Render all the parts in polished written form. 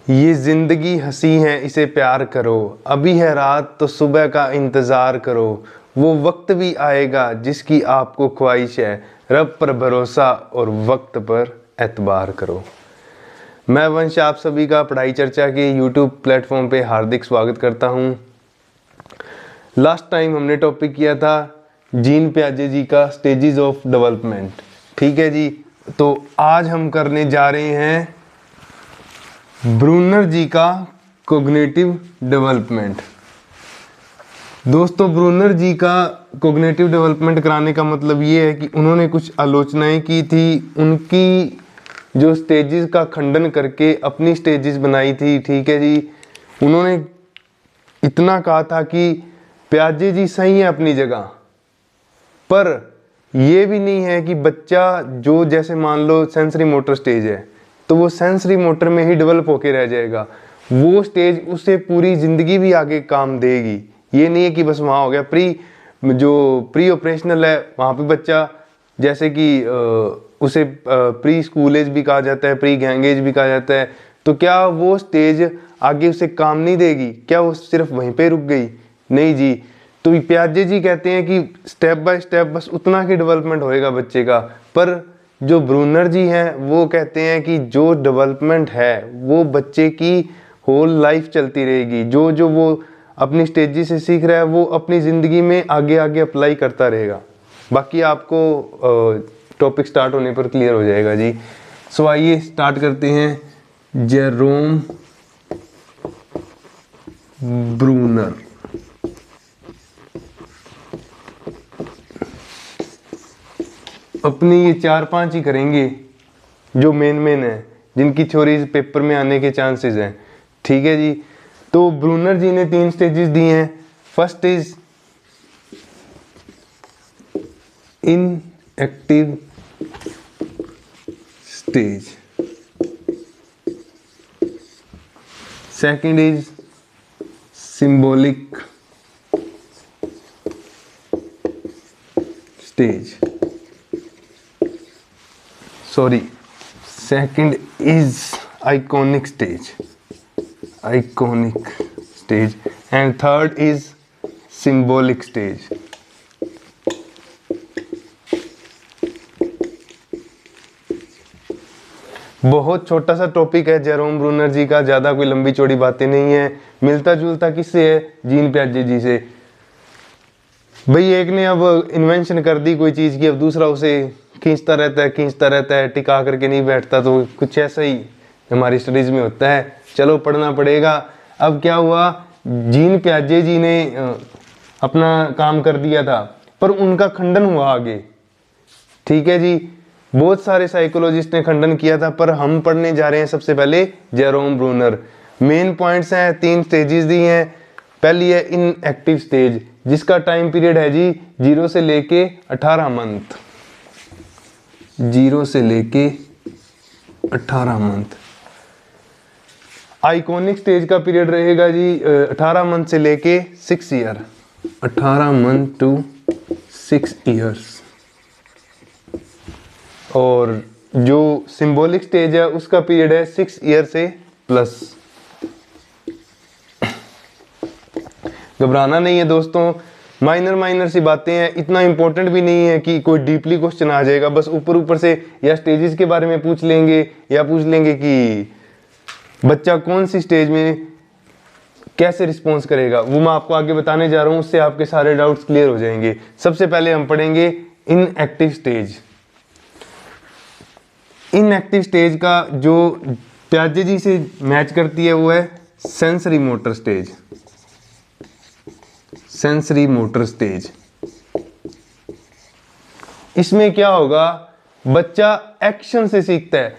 ये जिंदगी हंसी है इसे प्यार करो, अभी है रात तो सुबह का इंतज़ार करो, वो वक्त भी आएगा जिसकी आपको ख्वाहिश है, रब पर भरोसा और वक्त पर एतबार करो। मैं वंश आप सभी का पढ़ाई चर्चा के YouTube प्लेटफॉर्म पे हार्दिक स्वागत करता हूँ। लास्ट टाइम हमने टॉपिक किया था जीन पियाजे जी का स्टेजेस ऑफ डेवलपमेंट, ठीक है जी। तो आज हम करने जा रहे हैं ब्रूनर जी का कोग्निटिव डेवलपमेंट। दोस्तों, ब्रूनर जी का कोग्निटिव डेवलपमेंट कराने का मतलब ये है कि उन्होंने कुछ आलोचनाएं की थी, उनकी जो स्टेजेस का खंडन करके अपनी स्टेजेस बनाई थी, ठीक है जी। उन्होंने इतना कहा था कि पियाजे जी सही है अपनी जगह, पर ये भी नहीं है कि बच्चा जो जैसे मान लो सेंसरी मोटर स्टेज है तो वो सेंसरी मोटर में ही डेवलप होके रह जाएगा, वो स्टेज उसे पूरी ज़िंदगी भी आगे काम देगी। ये नहीं है कि बस वहाँ हो गया प्री ऑपरेशनल है, वहाँ पे बच्चा जैसे कि उसे प्री स्कूल एज भी कहा जाता है, प्री गैंग एज भी कहा जाता है, तो क्या वो स्टेज आगे उसे काम नहीं देगी? क्या वो सिर्फ वहीं पे रुक गई? नहीं जी। तो पियाजे जी कहते हैं कि स्टेप बाय स्टेप बस उतना ही डेवलपमेंट होएगा बच्चे का, पर जो ब्रूनर जी हैं वो कहते हैं कि जो डेवलपमेंट है वो बच्चे की होल लाइफ चलती रहेगी। जो जो वो अपनी स्टेज से सीख रहा है वो अपनी ज़िंदगी में आगे आगे अप्लाई करता रहेगा। बाकी आपको टॉपिक स्टार्ट होने पर क्लियर हो जाएगा जी। सो आइए स्टार्ट करते हैं। Jerome Bruner. अपनी ये 4-5 ही करेंगे जो मेन है, जिनकी थ्योरीज पेपर में आने के चांसेस हैं, ठीक है जी। तो ब्रूनर जी ने 3 स्टेजेस दी हैं। First is inactive stage, second is symbolic stage, second is iconic stage, and third is symbolic stage। बहुत छोटा सा टॉपिक है जेरोम ब्रूनर जी का, ज़्यादा कोई लंबी चौड़ी बातें नहीं है। मिलता जुलता किससे है? जीन पियाजे जी से। भाई एक ने अब इन्वेंशन कर दी कोई चीज़ की, अब दूसरा उसे खींचता रहता है, टिका करके नहीं बैठता। तो कुछ ऐसा ही हमारी स्टडीज़ में होता है। चलो पढ़ना पड़ेगा। अब क्या हुआ, जीन पियाजे जी ने अपना काम कर दिया था, पर उनका खंडन हुआ आगे, ठीक है जी। बहुत सारे साइकोलॉजिस्ट ने खंडन किया था, पर हम पढ़ने जा रहे हैं सबसे पहले जेरोम ब्रूनर। मेन पॉइंट्स हैं, 3 स्टेजेस दी हैं। पहली है इनएक्टिव स्टेज, जिसका टाइम पीरियड है जी 0 से लेके 18 मंथ। 0 से लेके 18 मंथ। आइकॉनिक स्टेज का पीरियड रहेगा जी 18 मंथ से लेके 6 ईयर। 18 month to 6 years. और जो सिंबॉलिक स्टेज है उसका पीरियड है 6 ईयर से प्लस। घबराना नहीं है दोस्तों, माइनर सी बातें हैं, इतना इंपॉर्टेंट भी नहीं है कि कोई डीपली क्वेश्चन आ जाएगा। बस ऊपर से या स्टेजेस के बारे में पूछ लेंगे, या पूछ लेंगे कि बच्चा कौन सी स्टेज में कैसे रिस्पॉन्स करेगा, वो मैं आपको आगे बताने जा रहा हूँ। उससे आपके सारे डाउट्स क्लियर हो जाएंगे। सबसे पहले हम पढ़ेंगे इनएक्टिव स्टेज। इनएक्टिव स्टेज का जो पियाजे जी से मैच करती है वो है sensory motor stage. Sensory motor stage. इसमें क्या होगा, बच्चा एक्शन से सीखता है।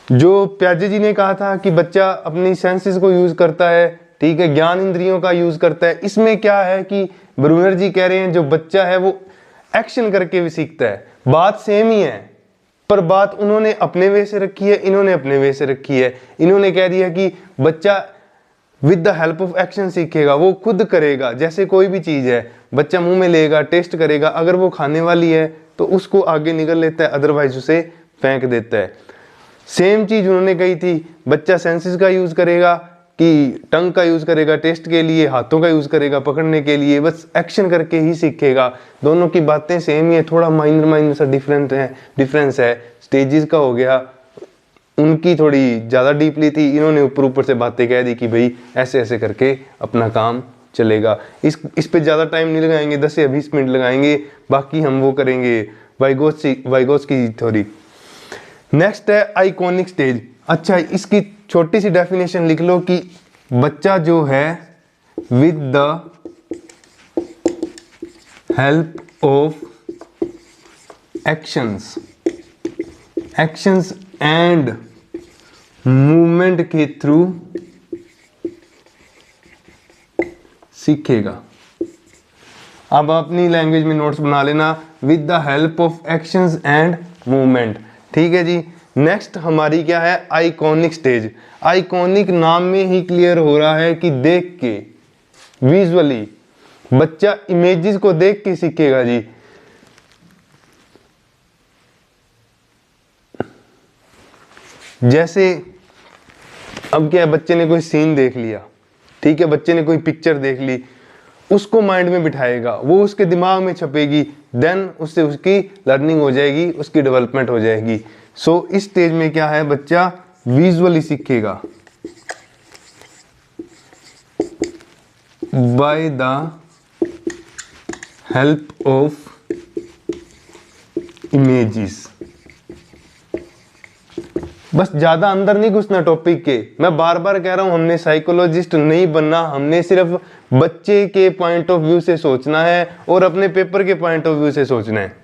जो पियाजे जी ने कहा था कि बच्चा अपनी सेंसेस को यूज करता है, ठीक है, ज्ञान इंद्रियों का यूज करता है। इसमें क्या है कि ब्रूनर जी कह रहे हैं जो बच्चा है वो एक्शन करके भी सीखता है। बात सेम ही है, पर बात उन्होंने अपने वे से रखी है, इन्होंने अपने वे से रखी है। इन्होंने कह दिया कि बच्चा with the help of action सीखेगा, वो खुद करेगा। जैसे कोई भी चीज़ है, बच्चा मुंह में लेगा, टेस्ट करेगा, अगर वो खाने वाली है तो उसको आगे निकल लेता है, अदरवाइज उसे फेंक देता है। सेम चीज उन्होंने कही थी, बच्चा सेंसेस का यूज करेगा कि टंग का यूज करेगा टेस्ट के लिए, हाथों का यूज करेगा पकड़ने के लिए, बस एक्शन करके ही सीखेगा। दोनों की बातें सेम ही है, थोड़ा माइनर सा डिफरेंस है। स्टेजेस का हो गया, उनकी थोड़ी ज़्यादा डीपली थी, इन्होंने ऊपर ऊपर से बातें कह दी कि भाई ऐसे ऐसे करके अपना काम चलेगा। इस पे ज़्यादा टाइम नहीं लगाएंगे, 10 या 20 मिनट लगाएंगे, बाकी हम वो करेंगे वाइगोस की थ्योरी। नेक्स्ट है आइकॉनिक स्टेज। अच्छा, इसकी छोटी सी डेफिनेशन लिख लो कि बच्चा जो है with the help of actions and movement के थ्रू सीखेगा। अब अपनी लैंग्वेज में नोट्स बना लेना, with the help of actions and movement. ठीक है जी। नेक्स्ट हमारी क्या है, आइकॉनिक स्टेज। आइकॉनिक नाम में ही क्लियर हो रहा है कि देख के, विजुअली, बच्चा इमेजेस को देख के सीखेगा जी। जैसे अब क्या है, बच्चे ने कोई सीन देख लिया, ठीक है, बच्चे ने कोई पिक्चर देख ली, उसको माइंड में बिठाएगा, वो उसके दिमाग में छपेगी, देन उससे उसकी लर्निंग हो जाएगी, उसकी डेवलपमेंट हो जाएगी। सो इस स्टेज में क्या है, बच्चा विजुअली सीखेगा by the help of images. बस ज्यादा अंदर नहीं घुसना टॉपिक के, मैं बार बार कह रहा हूं, हमने साइकोलॉजिस्ट नहीं बनना, हमने सिर्फ बच्चे के पॉइंट ऑफ व्यू से सोचना है और अपने पेपर के पॉइंट ऑफ व्यू से सोचना है।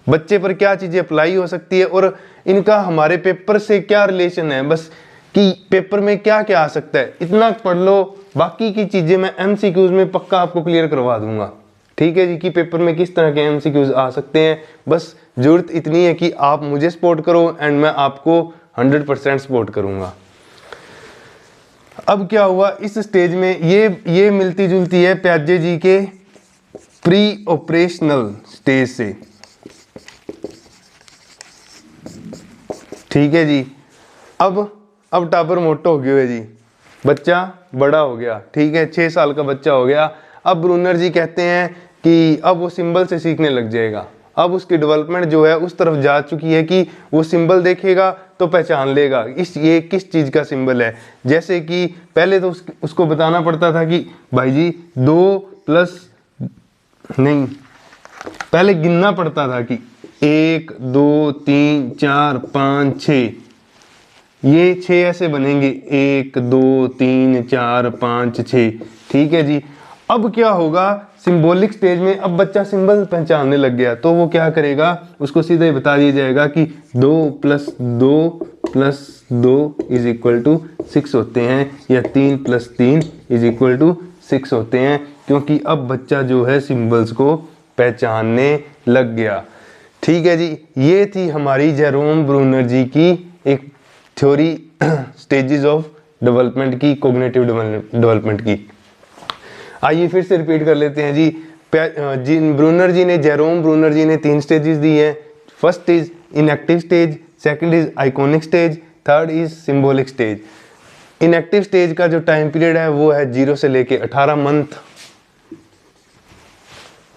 बच्चे पर क्या चीजें अप्लाई हो सकती है और इनका हमारे पेपर से क्या रिलेशन है, बस कि पेपर में क्या क्या आ सकता है, इतना पढ़ लो। बाकी की चीजें मैं एमसीक्यूज में पक्का आपको क्लियर करवा दूंगा। ठीक है जी, कि पेपर में किस तरह के एमसीक्यूज आ सकते हैं। बस जरूरत इतनी है कि आप मुझे सपोर्ट करो एंड मैं आपको 100% सपोर्ट करूंगा। अब क्या हुआ इस स्टेज में, ये मिलती जुलती है प्याजे जी के प्री ऑपरेशनल स्टेज से। ठीक है जी। अब टापर मोटो हो गया है जी, बच्चा बड़ा हो गया, ठीक है, 6 साल का बच्चा हो गया। अब ब्रूनर जी कहते हैं कि अब वो सिंबल से सीखने लग जाएगा। अब उसकी डेवलपमेंट जो है उस तरफ जा चुकी है कि वो सिंबल देखेगा तो पहचान लेगा ये किस चीज का सिंबल है। जैसे कि पहले तो उसको बताना पड़ता था कि भाई जी 2 प्लस नहीं, पहले गिनना पड़ता था कि 1 2 3 4 5 6, ये 6 ऐसे बनेंगे, 1 2 3 4 5 6। ठीक है जी। अब क्या होगा सिंबॉलिक स्टेज में, अब बच्चा सिंबल पहचानने लग गया तो वो क्या करेगा, उसको सीधे ही बता दिया जाएगा कि 2 + 2 + 2 = 6 होते हैं, या 3 + 3 = 6 होते हैं, क्योंकि अब बच्चा जो है सिंबल्स को पहचानने लग गया। ठीक है जी। ये थी हमारी जेरोम ब्रूनर जी की एक थ्योरी स्टेजेस ऑफ डेवलपमेंट की, कोग्निटिव डेवलपमेंट की। आइए फिर से रिपीट कर लेते हैं जी। जेरोम ब्रूनर जी ने 3 स्टेजेस दी हैं। First is inactive stage, second is iconic stage, third is symbolic stage. Inactive stage का जो टाइम पीरियड है वो है 0 से लेके 18 मंथ।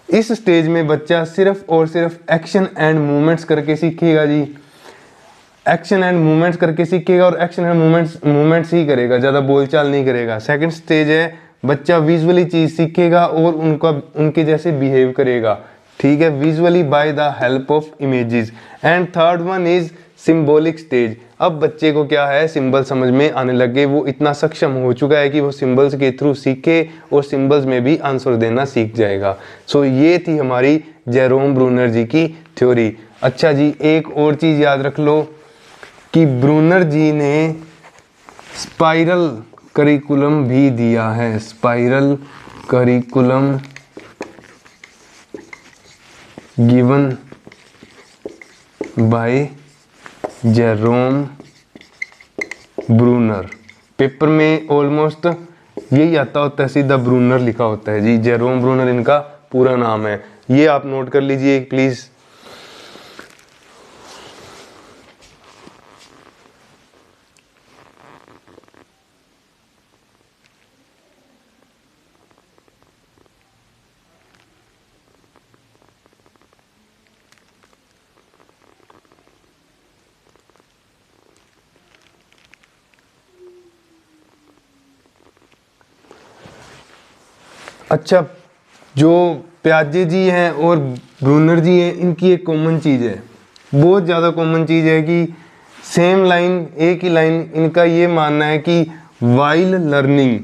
इस स्टेज में बच्चा सिर्फ और सिर्फ एक्शन एंड मूवमेंट्स करके सीखेगा जी, एक्शन एंड मूवमेंट्स करके सीखेगा और एक्शन एंड मूवमेंट्स ही करेगा, ज़्यादा बोलचाल नहीं करेगा। सेकंड स्टेज है बच्चा विजुअली चीज सीखेगा और उनके जैसे बिहेव करेगा, ठीक है, visually by the help of images. And third one is symbolic stage. अब बच्चे को क्या है, सिंबल समझ में आने लगे, वो इतना सक्षम हो चुका है कि वो सिंबल्स के थ्रू सीखे और सिंबल्स में भी आंसर देना सीख जाएगा। सो ये थी हमारी जेरोम ब्रूनर जी की थ्योरी। अच्छा जी, एक और चीज याद रख लो कि ब्रूनर जी ने स्पाइरल करिकुलम भी दिया है, spiral curriculum given by Jerome Bruner. Paper में ऑलमोस्ट यही आता होता है, सीधा ब्रूनर लिखा होता है जी, जेरोम ब्रूनर इनका पूरा नाम है। ये आप नोट कर लीजिए प्लीज। अच्छा, जो प्याजे जी हैं और ब्रूनर जी हैं, इनकी एक कॉमन चीज़ है, बहुत ज़्यादा कॉमन चीज़ है कि सेम लाइन, एक ही लाइन, इनका ये मानना है कि वाइल लर्निंग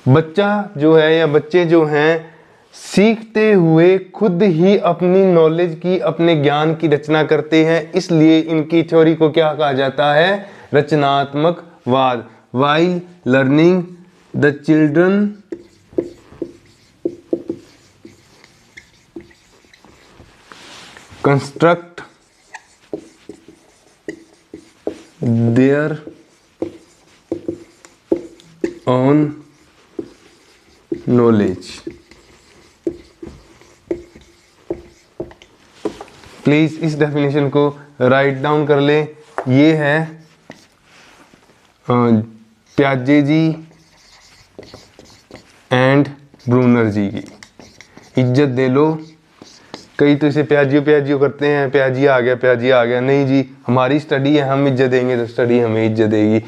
बच्चा जो है या बच्चे जो हैं सीखते हुए खुद ही अपनी नॉलेज की, अपने ज्ञान की रचना करते हैं, इसलिए इनकी थ्योरी को क्या कहा जाता है? रचनात्मकवाद। While learning the children construct their own knowledge। Please इस डेफिनेशन को राइट डाउन कर ले। ये है प्याजे जी एंड ब्रूनर जी की। इज्जत दे लो। कई तो इसे प्याजियो करते हैं, प्याजिया आ गया। नहीं जी, हमारी स्टडी है, हम इज्जत देंगे तो स्टडी हमें इज्जत देगी।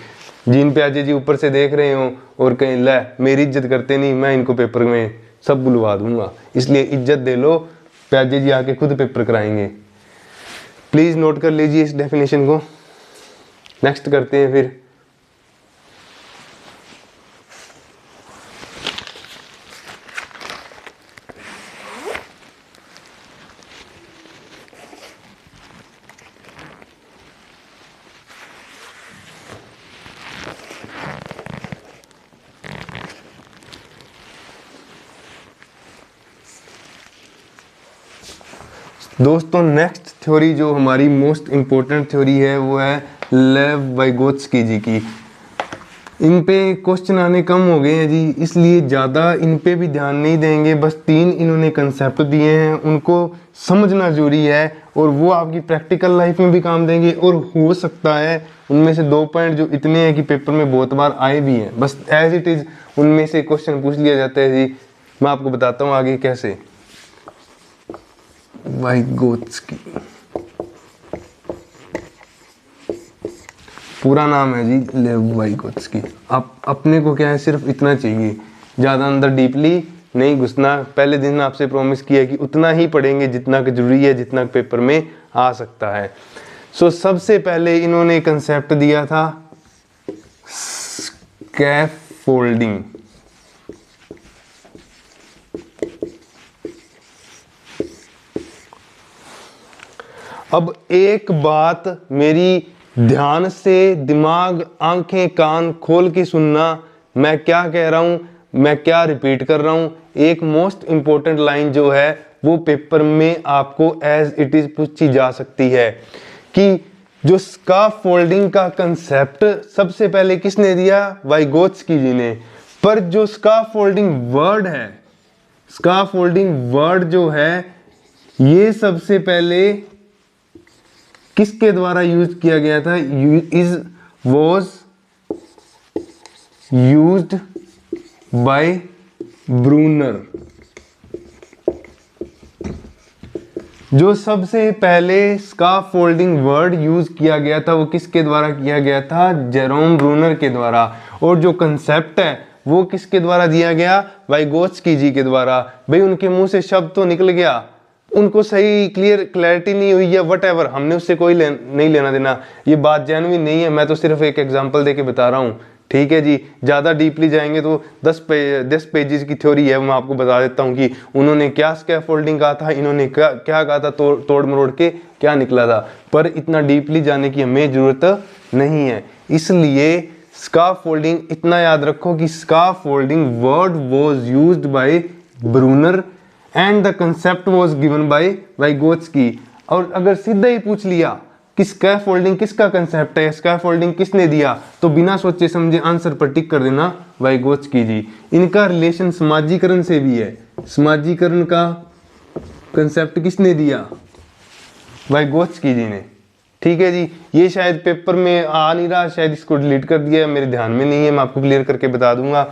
जिन प्याजे जी ऊपर से देख रहे हो और कहीं ले मेरी इज्जत करते नहीं, मैं इनको पेपर में सब बुलवा दूंगा, इसलिए इज्जत दे लो। प्याजे जी आके खुद पेपर कराएंगे। प्लीज नोट कर लीजिए इस डेफिनेशन को। नेक्स्ट करते हैं फिर। दोस्तों, नेक्स्ट थ्योरी जो हमारी मोस्ट इम्पोर्टेंट थ्योरी है वो है लेव वाइगोत्स्की जी की। इन पे क्वेश्चन आने कम हो गए हैं जी, इसलिए ज़्यादा इन पे भी ध्यान नहीं देंगे। बस 3 इन्होंने कंसेप्ट दिए हैं, उनको समझना जरूरी है और वो आपकी प्रैक्टिकल लाइफ में भी काम देंगे। और हो सकता है उनमें से 2 पॉइंट जो इतने हैं कि पेपर में बहुत बार आए भी हैं, बस एज इट इज़ उनमें से क्वेश्चन पूछ लिया जाता है जी। मैं आपको बताता हूँ आगे कैसे। वाइगोत्स्की पूरा नाम है जी लेव वाइगोत्स्की। आप अपने को क्या है, सिर्फ इतना चाहिए, ज़्यादा अंदर डीपली नहीं घुसना। पहले दिन आपसे प्रॉमिस किया कि उतना ही पढ़ेंगे जितना कि जरूरी है, जितना पेपर में आ सकता है। सो सबसे पहले इन्होंने कंसेप्ट दिया था स्कैफोल्डिंग। अब एक बात मेरी ध्यान से दिमाग, आंखें, कान खोल के सुनना, मैं क्या कह रहा हूं, मैं क्या रिपीट कर रहा हूं। एक मोस्ट इंपॉर्टेंट लाइन जो है वो पेपर में आपको एज इट इज पूछी जा सकती है कि जो स्काफोल्डिंग का कंसेप्ट सबसे पहले किसने दिया? वाइगोत्स्की जी ने। पर जो स्काफोल्डिंग वर्ड है, स्काफोल्डिंग वर्ड जो है ये सबसे पहले किसके द्वारा यूज किया गया था? Was used by Bruner. जो सबसे पहले स्काफोल्डिंग वर्ड यूज किया गया था वो किसके द्वारा किया गया था? जेरोम ब्रूनर के द्वारा। और जो कंसेप्ट है वो किसके द्वारा दिया गया? वाइगोत्स्की जी के द्वारा। भाई उनके मुंह से शब्द तो निकल गया, उनको सही क्लैरिटी नहीं हुई या वट एवर, हमने उससे कोई नहीं लेना देना। ये बात जेन्युइन नहीं है, मैं तो सिर्फ एक एग्जांपल देके बता रहा हूँ। ठीक है जी, ज़्यादा डीपली जाएंगे तो 10 पेजेस की थ्योरी है। मैं आपको बता देता हूँ कि उन्होंने क्या स्कैफोल्डिंग कहा था, इन्होंने क्या कहा था, तोड़ मरोड़ के क्या निकला था। पर इतना डीपली जाने की हमें ज़रूरत नहीं है। इसलिए स्काफोल्डिंग इतना याद रखो कि scaffolding word was used by Bruner and the concept was given by Vygotsky. और अगर सीधा ही पूछ लिया कि स्कैफोल्डिंग किसका कंसेप्ट है, स्कैफोल्डिंग किसने दिया, तो बिना सोचे समझे आंसर पर टिक कर देना वाइगोत्स्की जी। इनका रिलेशन समाजीकरण से भी है। समाजीकरण का कंसेप्ट किसने दिया? वाइगोत्स्की जी ने। ठीक है जी, ये शायद पेपर में आ नहीं रहा, शायद इसको डिलीट कर दिया, मेरे ध्यान में नहीं है, मैं आपको क्लियर करके बता दूंगा।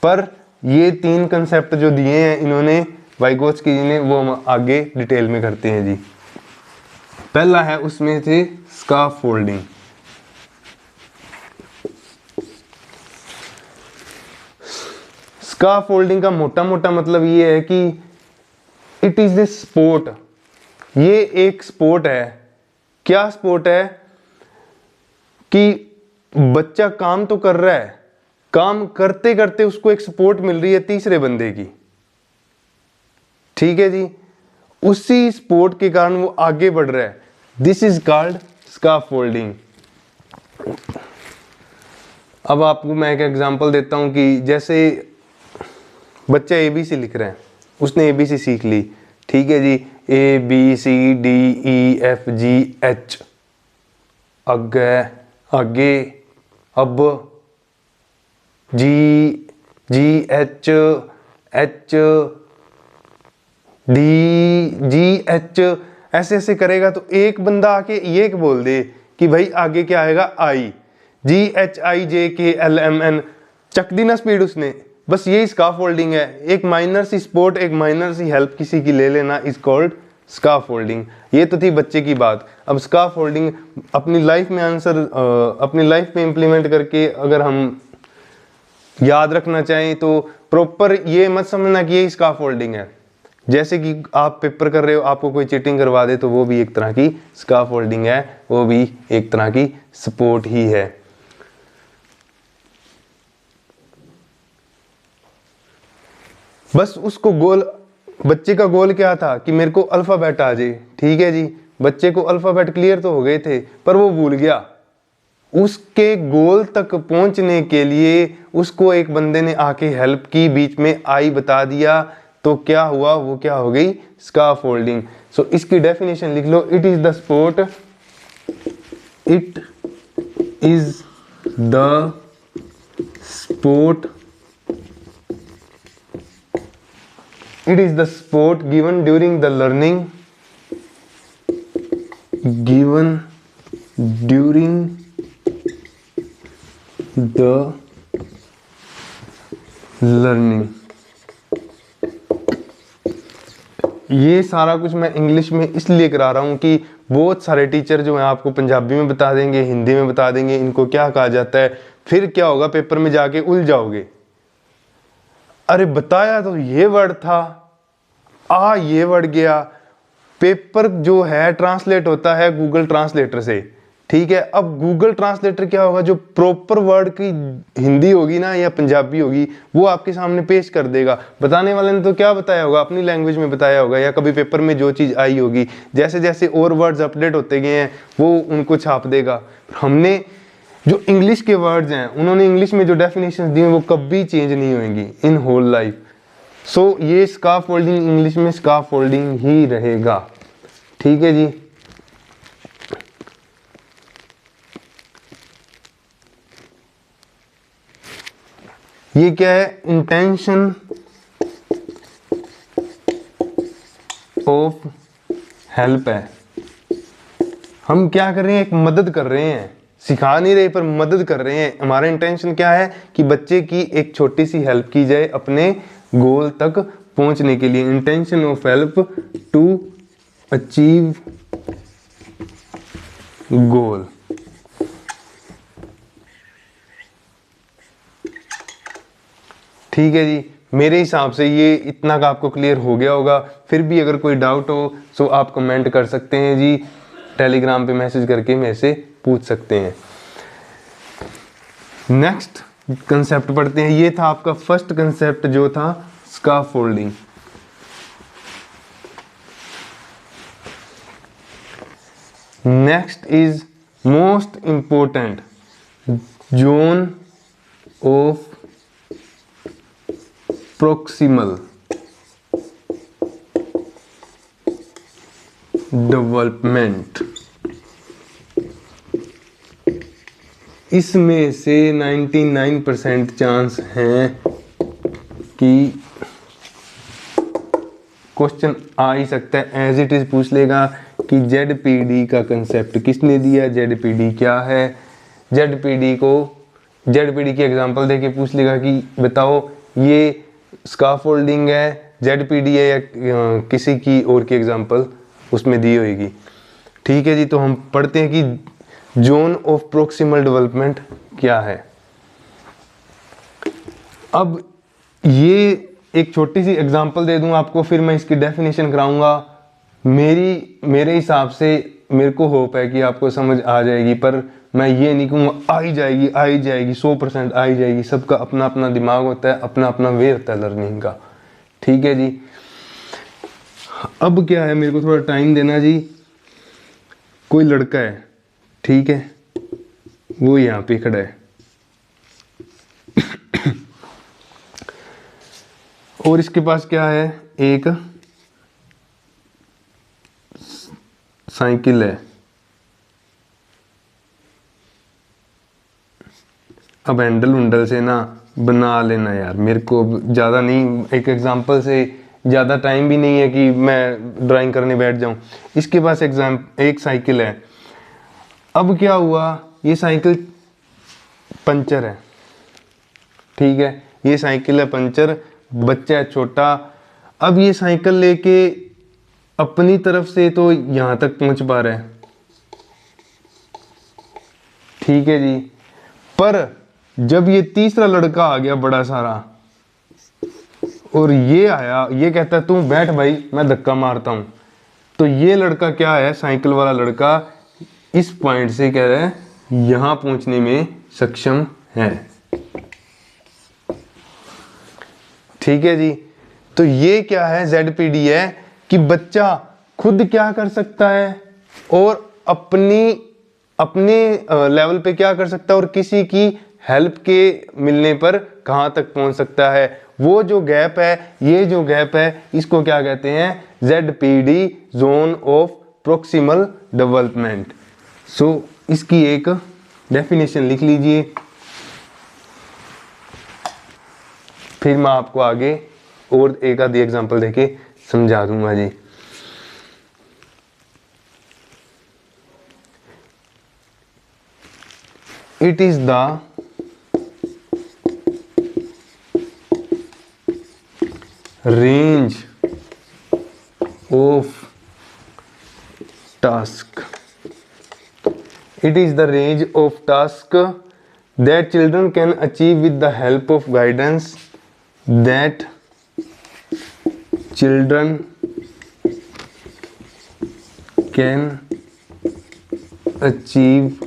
पर ये 3 कंसेप्ट जो दिए हैं इन्होंने वाइगोत्स्की जी ने, वो हम आगे डिटेल में करते हैं जी। पहला है उसमें से स्काफोल्डिंग। स्काफोल्डिंग का मोटा मोटा मतलब ये है कि इट इज ए स्पोर्ट, ये एक स्पोर्ट है। क्या स्पोर्ट है कि बच्चा काम तो कर रहा है, काम करते करते उसको एक सपोर्ट मिल रही है तीसरे बंदे की, ठीक है जी, उसी सपोर्ट के कारण वो आगे बढ़ रहा है। This is called scaffolding. अब आपको मैं एक एग्जांपल देता हूं कि जैसे बच्चा एबीसी लिख रहा है, उसने एबीसी सीख ली, ठीक है जी, A B C D E F G H, आगे आगे, अब G G H H D G H, ऐसे ऐसे करेगा तो एक बंदा आके ये बोल दे कि भाई आगे क्या आएगा, आई, जी एच आई जे के एल एम एन, चक दी ना स्पीड उसने। बस यही स्काफोल्डिंग है, एक माइनर सी सपोर्ट, एक माइनर सी हेल्प किसी की ले लेना इज कॉल्ड स्काफोल्डिंग। ये तो थी बच्चे की बात। अब स्काफोल्डिंग अपनी लाइफ में अपनी लाइफ में इंप्लीमेंट करके अगर हम याद रखना चाहें तो प्रॉपर ये मत समझना कि ये स्काफोल्डिंग है। जैसे कि आप पेपर कर रहे हो, आपको कोई चीटिंग करवा दे तो वो भी एक तरह की स्काफोल्डिंग है, वो भी एक तरह की सपोर्ट ही है। बस उसको गोल, बच्चे का गोल क्या था कि मेरे को अल्फाबेट आ जाए, ठीक है जी, बच्चे को अल्फाबेट क्लियर तो हो गए थे पर वो भूल गया। उसके गोल तक पहुंचने के लिए उसको एक बंदे ने आके हेल्प की, बीच में आई बता दिया, तो क्या हुआ, वो क्या हो गई, स्काफोल्डिंग। सो इसकी डेफिनेशन लिख लो, it is the sport, it is the sport, it is the sport given during the learning, given during the learning। ये सारा कुछ मैं इंग्लिश में इसलिए करा रहा हूँ कि बहुत सारे टीचर जो हैं आपको पंजाबी में बता देंगे, हिंदी में बता देंगे इनको क्या कहा जाता है, फिर क्या होगा पेपर में जाके उलझ जाओगे। अरे बताया तो ये वर्ड था, ये वर्ड गया। पेपर जो है ट्रांसलेट होता है गूगल ट्रांसलेटर से, ठीक है। अब गूगल ट्रांसलेटर क्या होगा, जो प्रॉपर वर्ड की हिंदी होगी ना या पंजाबी होगी वो आपके सामने पेश कर देगा। बताने वाले ने तो क्या बताया होगा, अपनी लैंग्वेज में बताया होगा, या कभी पेपर में जो चीज़ आई होगी, जैसे जैसे और वर्ड्स अपडेट होते गए हैं वो उनको छाप देगा। हमने जो इंग्लिश के वर्ड्स हैं उन्होंने इंग्लिश में जो डेफिनेशन दी हैं वो कभी चेंज नहीं होंगी इन होल लाइफ। सो ये स्काफोल्डिंग इंग्लिश में स्काफोल्डिंग ही रहेगा, ठीक है जी। ये क्या है, इंटेंशन ऑफ हेल्प है। हम क्या कर रहे हैं, एक मदद कर रहे हैं, सिखा नहीं रहे पर मदद कर रहे हैं। हमारा इंटेंशन क्या है कि बच्चे की एक छोटी सी हेल्प की जाए अपने गोल तक पहुंचने के लिए। Intention of help to achieve goal. ठीक है जी, मेरे हिसाब से ये इतना का आपको क्लियर हो गया होगा। फिर भी अगर कोई डाउट हो तो आप कमेंट कर सकते हैं जी, टेलीग्राम पे मैसेज करके मेरे से पूछ सकते हैं। नेक्स्ट कंसेप्ट पढ़ते हैं। ये था आपका फर्स्ट कंसेप्ट जो था scaffolding. Next is most important, zone of proximal development. इसमें से 99% चांस हैं कि क्वेश्चन आ ही सकता है। एज इट इज पूछ लेगा कि जेडपीडी का कंसेप्ट किसने दिया, जेडपीडी क्या है। जेडपीडी की एग्जांपल देके पूछ लेगा कि बताओ ये स्काफोल्डिंग है, जेडपीडी है, या किसी की और की एग्जांपल उसमें दी होगी। ठीक है जी, तो हम पढ़ते हैं कि जोन ऑफ प्रोक्सिमल डेवलपमेंट क्या है। अब ये एक छोटी सी एग्जांपल दे दूं आपको, फिर मैं इसकी डेफिनेशन कराऊंगा। मेरे हिसाब से मेरे को होप है कि आपको समझ आ जाएगी, पर मैं ये नहीं कहूँगा आ ही जाएगी 100% आ ही जाएगी। सबका अपना अपना दिमाग होता है, अपना अपना वे होता है लर्निंग का। ठीक है जी, अब क्या है, मेरे को थोड़ा टाइम देना जी। कोई लड़का है, ठीक है, वो यहाँ पे खड़ा है और इसके पास क्या है, एक साइकिल है। अब हैंडल वंडल से ना बना लेना यार, मेरे को ज़्यादा नहीं, एक एग्जांपल से ज़्यादा टाइम भी नहीं है कि मैं ड्राइंग करने बैठ जाऊं। इसके पास एक साइकिल है। अब क्या हुआ, ये साइकिल पंचर है, ठीक है, ये साइकिल है पंचर, बच्चा है छोटा। अब ये साइकिल लेके अपनी तरफ से तो यहाँ तक पहुंच पा रहा है, ठीक है जी, पर जब ये तीसरा लड़का आ गया बड़ा सारा और ये आया, ये कहता है तू बैठ भाई मैं धक्का मारता हूं, तो ये लड़का क्या है, साइकिल वाला लड़का इस पॉइंट से कह रहा है यहां पहुंचने में सक्षम है। ठीक है जी, तो ये क्या है, ZPD है कि बच्चा खुद क्या कर सकता है और अपने लेवल पे क्या कर सकता है और किसी की हेल्प के मिलने पर कहां तक पहुंच सकता है। वो जो गैप है, ये जो गैप है, इसको क्या कहते हैं, ZPD, zone of proximal development. So इसकी एक डेफिनेशन लिख लीजिए, फिर मैं आपको आगे और एक आधी एग्जांपल देके समझा दूंगा जी। It is the range of task, it is the range of task that children can achieve with the help of guidance, that children can achieve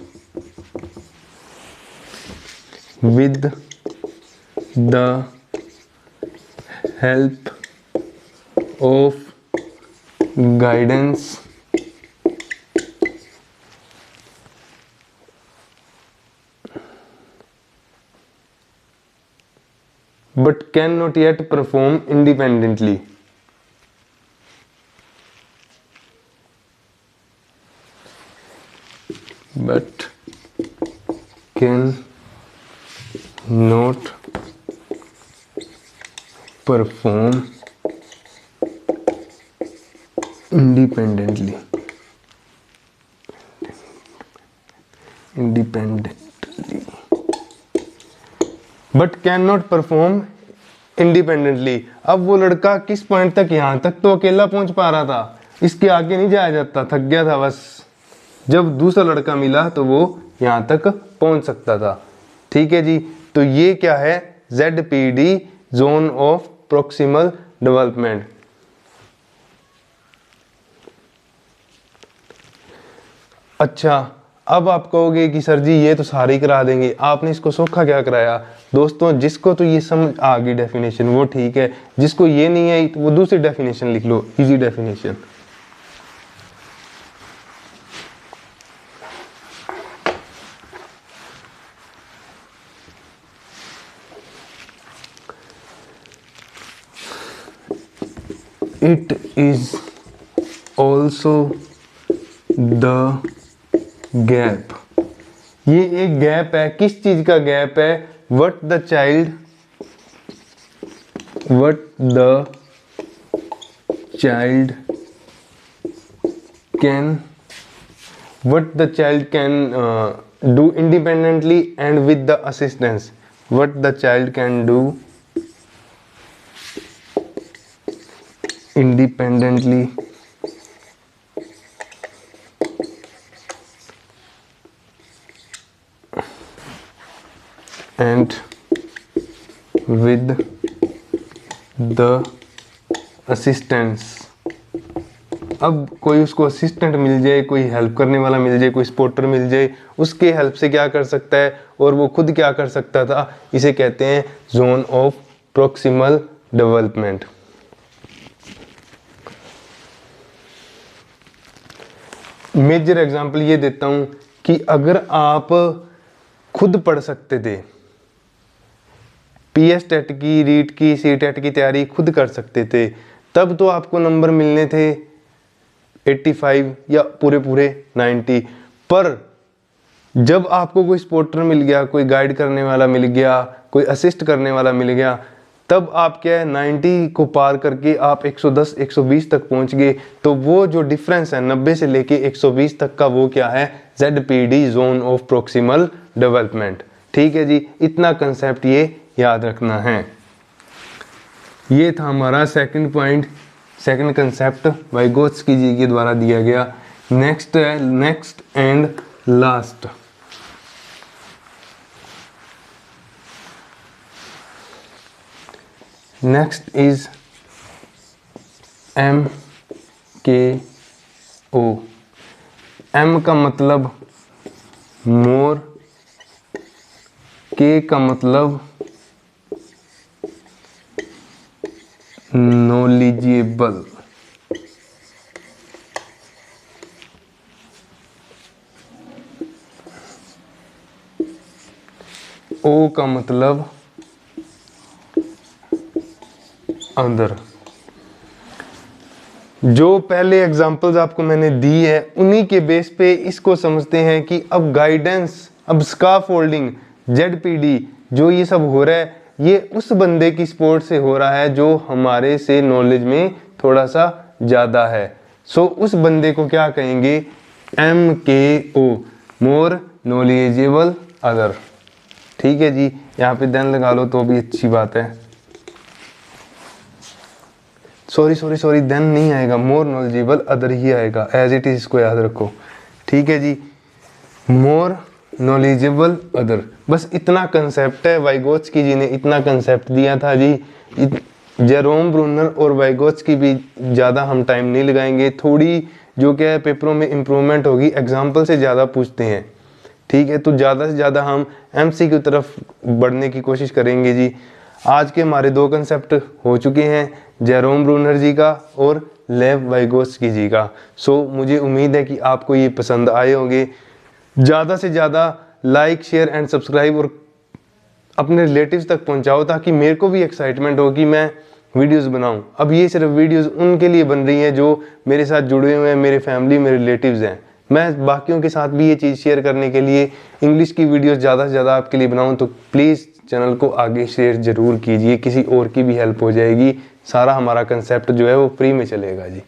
with the help of guidance but cannot yet perform independently. But can not perform independently. But can not perform independently. अब वो लड़का किस point तक, यहाँ तक तो अकेला पहुंच पा रहा था, इसके आगे नहीं जाया जाता, थक गया था बस। जब दूसरा लड़का मिला तो वो यहाँ तक पहुंच सकता था। ठीक है जी, तो ये क्या है, ZPD, zone of proximal development. अच्छा, अब आप कहोगे कि सर जी ये तो सारे ही करा देंगे, आपने इसको सौखा क्या कराया। दोस्तों, जिसको तो ये समझ आ गई डेफिनेशन वो ठीक है, जिसको ये नहीं आई तो वो दूसरी डेफिनेशन लिख लो, easy definition. It is also the gap. ये एक गैप है, किस चीज का गैप है, what the child can do independently and with the assistance, what the child can do independently and with the assistants. अब कोई उसको असिस्टेंट मिल जाए, कोई हेल्प करने वाला मिल जाए, कोई स्पॉटर मिल जाए, उसके हेल्प से क्या कर सकता है और वो खुद क्या कर सकता था, इसे कहते हैं zone of proximal development. Major example ये देता हूं कि अगर आप खुद पढ़ सकते थे, पीएस टेट की, रीट की, सी टेट की तैयारी खुद कर सकते थे, तब तो आपको नंबर मिलने थे 85 या पूरे 90। पर जब आपको कोई स्पॉटर मिल गया, कोई गाइड करने वाला मिल गया, कोई असिस्ट करने वाला मिल गया, तब आप क्या है 90 को पार करके आप 110 120 तक पहुंच गए। तो वो जो डिफरेंस है 90 से लेके 120 तक का, वो क्या है, ZPD, zone of proximal development. ठीक है जी, इतना कंसेप्ट ये याद रखना है। ये था हमारा second point, second concept Vygotsky ji के द्वारा दिया गया। नेक्स्ट है, next and last, next is MKO। M का मतलब मोर, K का मतलब नॉलेजेबल, O का मतलब अदर। जो पहले एग्जांपल्स आपको मैंने दी है उन्हीं के बेस पे इसको समझते हैं कि अब गाइडेंस, अब स्काफोल्डिंग, ZPD, जो ये सब हो रहा है, ये उस बंदे की सपोर्ट से हो रहा है जो हमारे से नॉलेज में थोड़ा सा ज़्यादा है। सो उस बंदे को क्या कहेंगे, MKO, मोर नॉलेजेबल अदर। ठीक है जी, यहाँ पे देन लगा लो तो भी अच्छी बात है। सॉरी देन नहीं आएगा, मोर नॉलेजेबल अदर ही आएगा, एज इट इज, इसको याद रखो। ठीक है जी, मोर नॉलेजेबल अदर, बस इतना कंसेप्ट है। वाइगोत्स्की जी ने इतना कंसेप्ट दिया था जी। जेरोम ब्रूनर और वाइगोत्स्की भी ज़्यादा हम टाइम नहीं लगाएंगे, थोड़ी जो क्या है पेपरों में इम्प्रूवमेंट होगी, एग्जाम्पल से ज़्यादा पूछते हैं। ठीक है, तो ज़्यादा से ज़्यादा हम MC की तरफ बढ़ने की कोशिश करेंगे जी। आज के हमारे 2 कंसेप्ट हो चुके हैं, जेरोम ब्रूनर जी का और लेव वाइगोत्स्की जी का। सो मुझे उम्मीद है कि आपको ये पसंद आए होंगे। ज़्यादा से ज़्यादा लाइक, शेयर एंड सब्सक्राइब और अपने रिलेटिव्स तक पहुंचाओ, ताकि मेरे को भी एक्साइटमेंट हो कि मैं वीडियोस बनाऊं। अब ये सिर्फ वीडियोस उनके लिए बन रही हैं जो मेरे साथ जुड़े हुए हैं, मेरे फैमिली, मेरे रिलेटिव्स हैं। मैं बाकियों के साथ भी ये चीज़ शेयर करने के लिए इंग्लिश की वीडियोस ज़्यादा से ज़्यादा आपके लिए बनाऊं, तो प्लीज़ चैनल को आगे शेयर ज़रूर कीजिए, किसी और की भी हेल्प हो जाएगी। सारा हमारा कंसेप्ट जो है वो फ्री में चलेगा जी।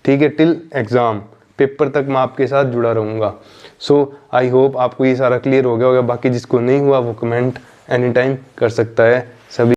ठीक है, टिल एग्ज़ाम, पेपर तक मैं आपके साथ जुड़ा रहूँगा। सो आई होप आपको ये सारा क्लियर हो गया होगा। बाकी जिसको नहीं हुआ वो कमेंट एनी टाइम कर सकता है। सभी